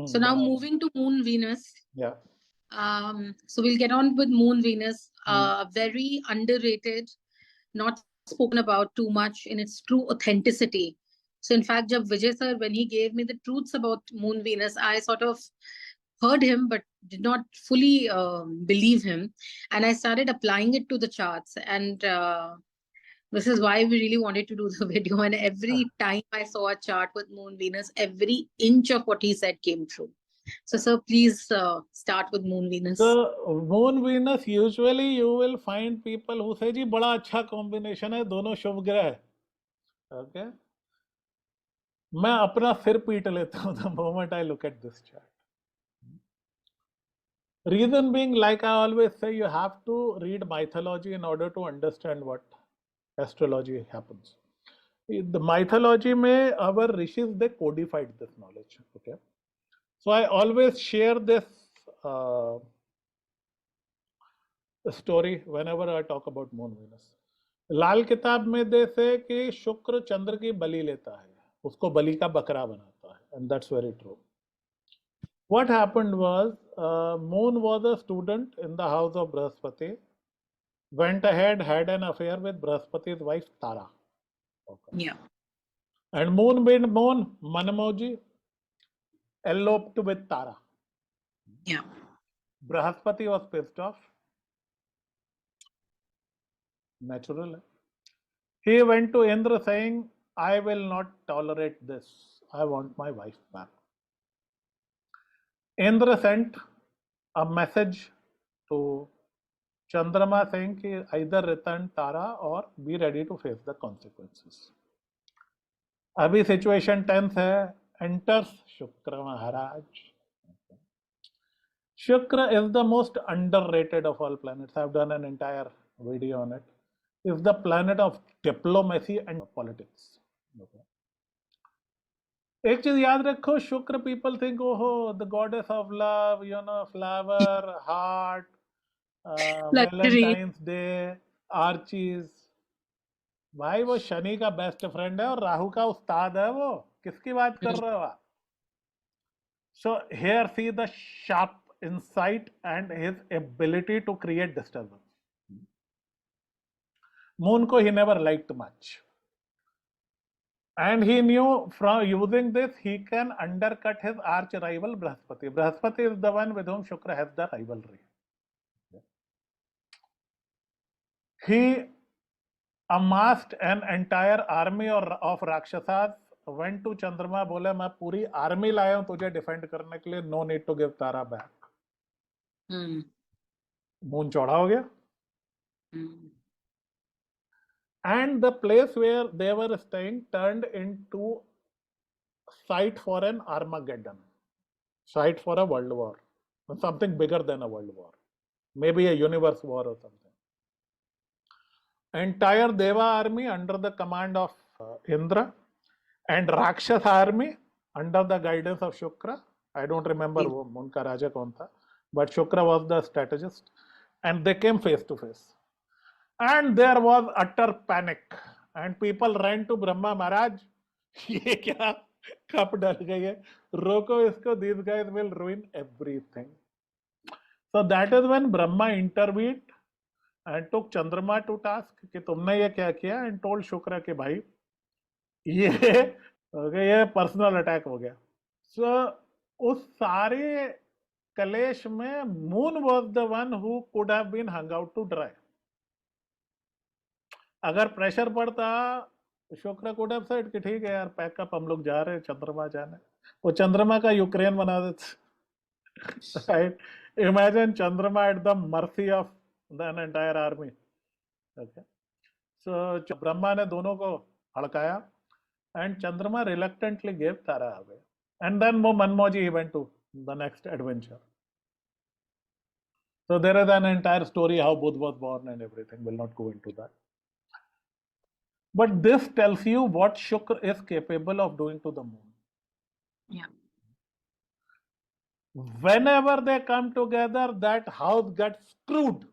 So now moving to Moon Venus. Yeah. So we'll get on with Moon Venus. Very underrated, not spoken about too much in its true authenticity. So in fact, jab Vijay sir, when he gave me the truths about Moon Venus, I sort of heard him but did not fully believe him, and I started applying it to the charts. And this is why we really wanted to do the video. And every time I saw a chart with Moon Venus, every inch of what he said came true. So, sir, please start with Moon Venus. So, Moon Venus, usually you will find people who say, जी बड़ा अच्छा combination है, दोनों शुभ ग्रह है. Okay? मैं अपना सिर पीट लेता हूँ the moment I look at this chart. Reason being, like I always say, you have to read mythology in order to understand what astrology happens. The mythology mein, our rishis, they codified this knowledge. Okay, so I always share this story whenever I talk about Moon Venus. लाल किताब में दे से कि शुक्र चंद्र की बलि लेता है, उसको बलि का बकरा बनाता है, and that's very true. What happened was, Moon was a student in the house of Brahaspati, went ahead, had an affair with Brahaspati's wife Tara. Okay. Yeah. And Moon being Moon, Manamoji, eloped with Tara. Yeah. Brahaspati was pissed off. Natural. He went to Indra saying, I will not tolerate this. I want my wife back. Indra sent a message to Chandrama saying कि either return Tara or be ready to face the consequences. अभी situation tense है. Enters Shukra Maharaj. Shukra is the most underrated of all planets. I've done an entire video on it. Is the planet of diplomacy and politics. Okay. एक चीज याद रखो, शुक्र people think, oh, the goddess of love, you know, flower, heart, Valentine's Day, Archies. भाई वो शनि का best friend है और राहु का उस्ताद है. वो किसकी बात कर रहे हो आप? So here see the sharp insight and his ability to create disturbance. Moon ko he never liked much. And he knew from using this, he can undercut his arch rival Brahaspati. Brahaspati is the one with whom Shukra has the rivalry. He amassed an entire army of Rakshasas, went to Chandrama, बोले मैं पूरी army लाया हूं तुझे defend करने के लिए, no need to give Tara back. Moon चौड़ा हो गया. And the place where they were staying turned into site for an Armageddon, site for a world war, something bigger than a world war, maybe a universe war or something. Entire Deva army under the command of Indra and Rakshas army under the guidance of Shukra. I don't remember Moon ka Raja kaun tha, but Shukra was the strategist, and they came face to face. And there was utter panic, and people ran to Brahma Maharaj. ये क्या cup डल गई है, रोको इसको, these guys will ruin everything. So that is when Brahma intervened and took Chandrama to task कि तुमने ये क्या किया, and told Shukra कि भाई ये पर्सनल अटैक हो गया. So उस सारे कलेश में Moon was the one who could have been hung out to dry. अगर प्रेशर पड़ता, शुक्र could have said कि ठीक है यार, पैकअप, हम लोग जा रहे हैं चंद्रमा जाने. वो चंद्रमा का यूक्रेन बना देते. Right? Imagine Chandrama at the mercy of the entire army. Okay. So Brahma ने दोनों को हड़काया, and Chandrama reluctantly gave Tara away. And then Manmoji, he went to the next adventure. So there is an entire story how Buddha was born and everything. Will not go into that. But this tells you what Shukra is capable of doing to the moon. Yeah. Whenever they come together, that house gets screwed.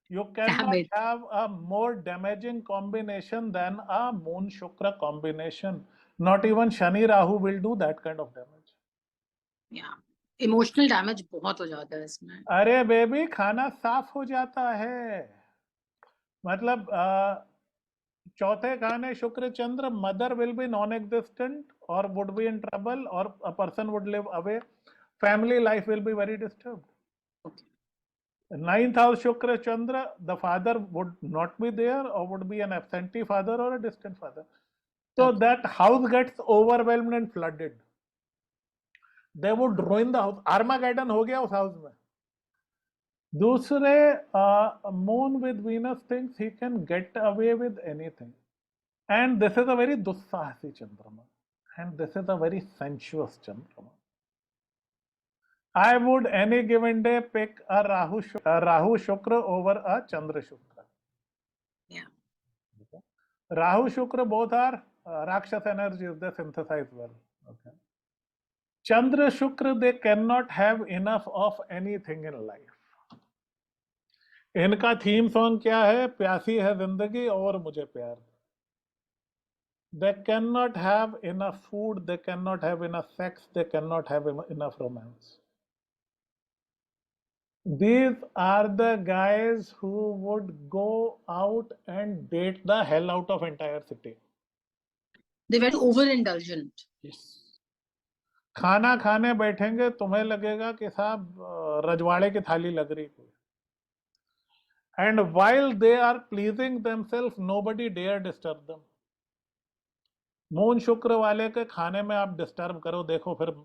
You cannot have a more damaging combination than a Moon Shukra combination. Not even Shani Rahu will do that kind of damage. Yeah, emotional damage बहुत हो जाता है इसमें. अरे baby खाना साफ हो जाता है. मतलब चौथे खाने Shukra Chandra, mother will be non existent और वुड बी इन ट्रबल और a person would live away. Family life will be very disturbed. Ninth house Shukra Chandra, the father would not be there or would be an absentee father or a distant father. So that house gets overwhelmed and flooded. They would ruin the house. Armageddon हो गया उस house में. दूसरे moon with Venus thinks he can get away with anything. And this is a very dussahasi Chandrama. And this is a very sensuous Chandrama. I would any given day pick a Rahu Shukra over a Chandra Shukra. Yeah. Okay. Rahu Shukra both are Rakshas energies, they synthesize well. Okay. Chandra Shukra, they cannot have enough of anything in life. इनका theme song क्या है? प्यासी है जिंदगी और मुझे प्यार. They cannot have enough food, they cannot have enough sex, they cannot have enough romance. These are the guys who would go out and date the hell out of entire city. They're very overindulgent. Yes. खाना खाने बैठेंगे तुम्हें लगेगा कि साहब रजवाड़े की थाली लग रही कोई. And while they are pleasing themselves, nobody dare disturb them. Moon शुक्र वाले के खाने में आप डिस्टर्ब करो, देखो फिर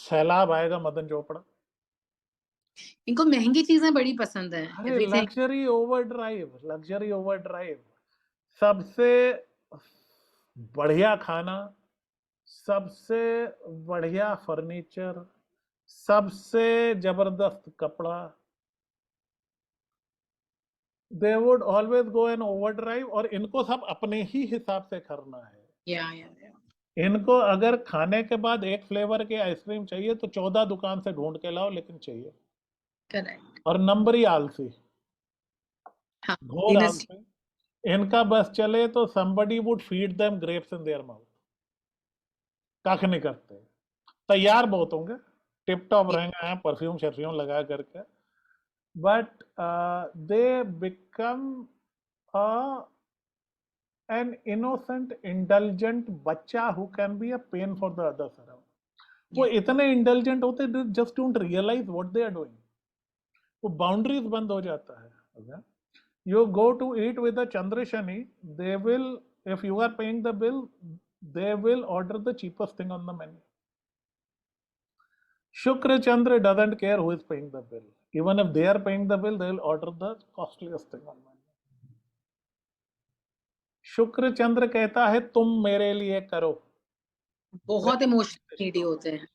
सैलाब आएगा मदन चोपड़ा. इनको महंगी चीजें बड़ी पसंद है. अरे लग्जरी ओवरड्राइव. सबसे बढ़िया खाना, सबसे बढ़िया फर्नीचर, सबसे जबरदस्त कपड़ा. They would always go and overdrive और इनको सब अपने ही हिसाब से करना है. Yeah. इनको अगर खाने के बाद एक फ्लेवर के आइसक्रीम चाहिए तो 14 दुकान से ढूंढ के लाओ, लेकिन चाहिए. Correct. और नंबर ही आलसी. हाँ, घोर आलसी. इनका बस चले तो somebody would feed them grapes in their mouth. कख नहीं करते. तैयार बहुत होंगे, टिप टॉप रहेंगे, परफ्यूम शर्फ्यूम लगा करके. But they become an innocent, indulgent बच्चा who can be a pain for the others around. वो इतने indulgent होते they just don't realize what they are doing. वो boundaries बंद हो जाता है. Okay? You go to eat with a Chandra Shani, they will, if you are paying the bill, they will order the cheapest thing on the menu. Shukra Chandra doesn't care who is paying the bill. Even if they are paying the bill, they will order the costliest thing on menu. शुक्र चंद्र कहता है तुम मेरे लिए करो. बहुत emotional needy होते हैं.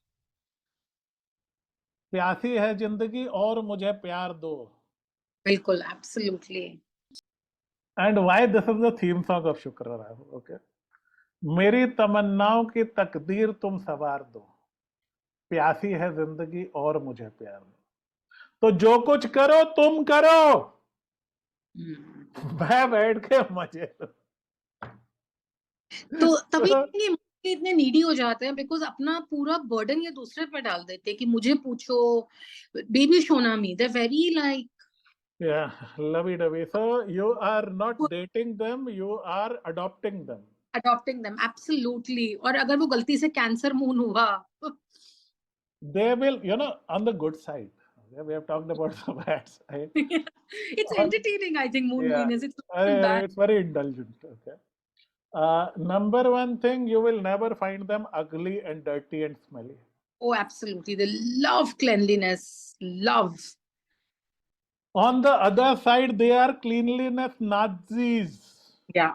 प्यासी है जिंदगी और मुझे प्यार दो. बिल्कुल, absolutely. And why this is the theme song of Shukra Rahu. Okay. मेरी तमन्नाओं की तकदीर तुम सवार दो. प्यासी है जिंदगी और मुझे प्यार दो. तो जो कुछ करो तुम करो, मैं बैठ के मजे लो. तो तभी ये इतने नीडी हो जाते हैं बिकॉज अपना पूरा बर्डन ये दूसरे पे डाल देते हैं कि मुझे पूछो, बेबी शोना मी. They very like lovey dovey. So you are not dating them, you are adopting them. Absolutely. और अगर वो गलती से कैंसर मून हुआ, they will, on the good side. We have talked about the bad side. It's entertaining, I think, moon Venus. It's not bad. It's very indulgent. Okay. Number one thing, you will never find them ugly and dirty and smelly. Oh, absolutely. They love cleanliness. Love. On the other side, they are cleanliness Nazis. Yeah.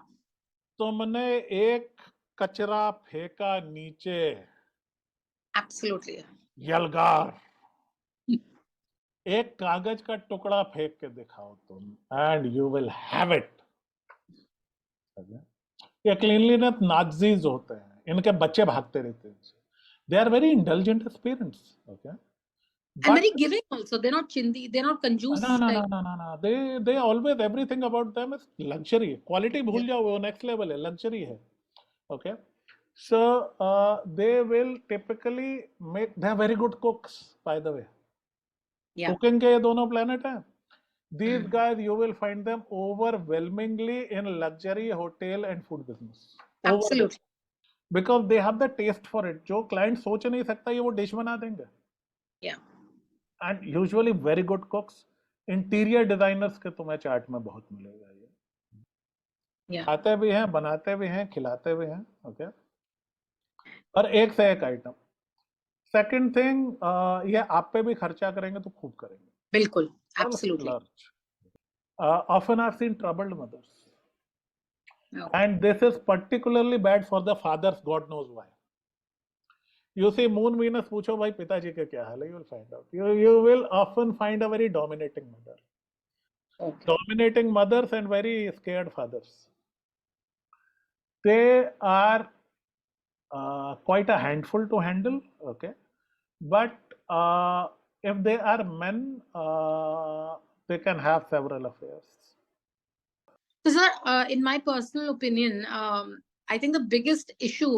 तुमने एक कचरा फेंका नीचे. Absolutely. यलगार. एक कागज का टुकड़ा फेंक के दिखाओ तुम, and you will have it. ये क्लीनलीनेस नाज़ीज होते हैं. इनके बच्चे भागते रहते हैं. They are very indulgent as parents. Okay. And very giving also. They're not chindi. They're not कंजूस. No. They always, everything about them is luxury. Quality भूल जाओ, वो next level है, luxury है. Okay, so they will typically make. They are very good cooks, by the way. Yeah. Cooking के ये दोनों planet हैं. These Mm. guys, you will find them overwhelmingly in luxury hotel and food business. Absolutely. Because they have the taste for it. जो client सोच नहीं सकता ये वो dish बना देंगे. Yeah. And usually very good cooks. Interior designers के तुम्हें चार्ट में बहुत मिलेगा ये. Yeah. खाते भी हैं, बनाते भी हैं, खिलाते भी हैं. ओके. और एक से एक आइटम. सेकंड थिंग, ये आप पे भी खर्चा करेंगे तो खूब करेंगे. बिल्कुल. Absolutely. Often I've seen troubled mothers. Okay. And this is particularly bad for the fathers, God knows why. You see, Moon Venus पूछो भाई पिताजी का क्या हाल है, you will find out. You will often find a very dominating mother. Okay. Dominating mothers and very scared fathers. They are quite a handful to handle, okay? But if they are men, they can have several affairs. So, sir, in my personal opinion, I think the biggest issue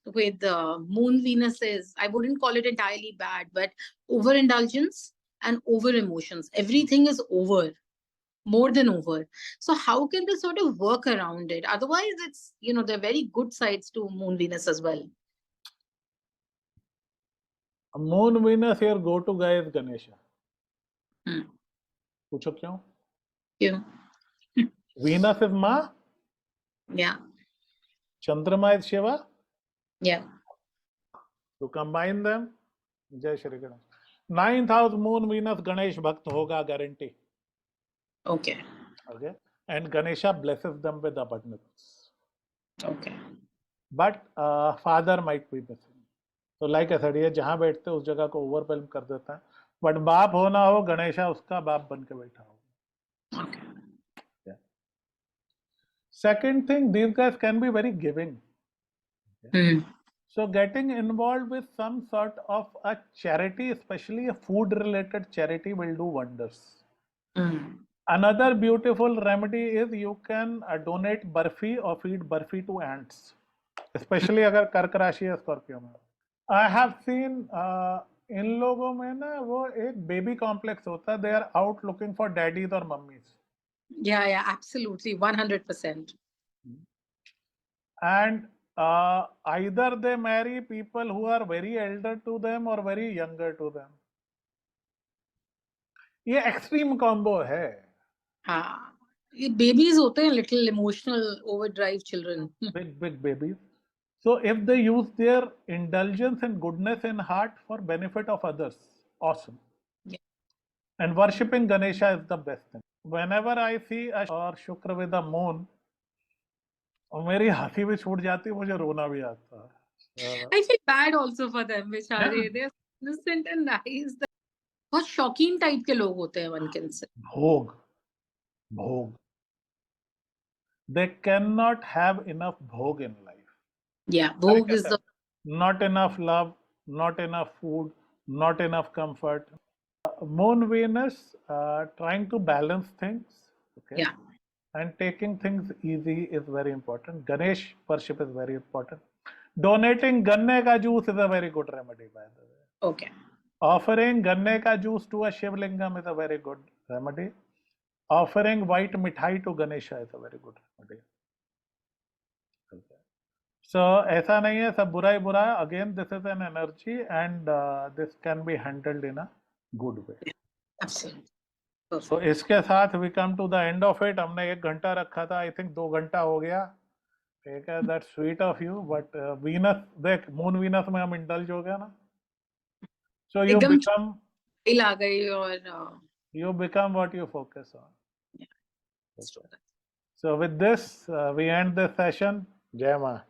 with Moon Venus is, I wouldn't call it entirely bad, but overindulgence and over emotions. Everything is over, more than over. So how can they sort of work around it? Otherwise, it's, there are very good sides to Moon Venus as well. Moon Venus, your go-to guy is Ganesha. पूछो क्यों? क्यों? Venus is Ma. Yeah. Chandrama is Shiva. Yeah. To combine them, Jai Shri Ganesh. 9th house Moon Venus Ganesh Bhakt hoga, guarantee. Okay. Okay. And Ganesha blesses them with abundance. Okay. But father might be missing. So like I said, ये जहाँ बैठते उस जगह को overwhelm कर देता है. But बाप होना हो, गणेशा उसका बाप बन के बैठा हो. Okay. Yeah. Second thing, these guys can be very giving. Okay. So getting involved with some sort of a charity, especially a food-related charity, will do wonders. Another beautiful remedy is you can donate barfi or feed barfi to ants, especially अगर कर्क राशि है Scorpio में. I have seen इन लोगों में ना वो एक baby complex होता है. They are out looking for daddies or mummies. Yeah, absolutely, 100%. And either they marry people who are very elder to them or very younger to them. ये extreme combo है. हाँ, ये babies होते हैं little emotional overdrive children. Big babies. So if they use their indulgence and goodness in heart for benefit of others, awesome. Yeah. And worshipping Ganesha is the best thing. Whenever I see a or Shukra with a moon, और मेरी हंसी भी छूट जाती है, मुझे रोना भी आता है. I feel bad also for them, बेचारे. They're innocent and nice. बहुत शौकीन टाइप के लोग होते हैं, one can say. भोग. They cannot have enough bhog in life. Yeah, bhog is the... Not enough love, not enough food, not enough comfort. Moon Venus trying to balance things. Okay. Yeah. And taking things easy is very important. Ganesh worship is very important. Donating ganne ka juice is a very good remedy, by the way. Okay. Offering ganne ka juice to a Shivlingam is a very good remedy. Offering white mithai to Ganesha is a very good remedy. Okay. So ऐसा नहीं है सब बुरा ही बुरा है. Again, this is an energy and this can be handled in a good way. Absolutely. So इसके साथ we come to the end of it. हमने 1 घंटा रखा था. I think 2 घंटा हो गया. ठीक है. That's sweet of you. But Venus, देख Moon Venus में हम indulge हो गया ना. So you become... आ गई और... You become what you focus on. Yeah. So with this, we end this session. Jai Ma.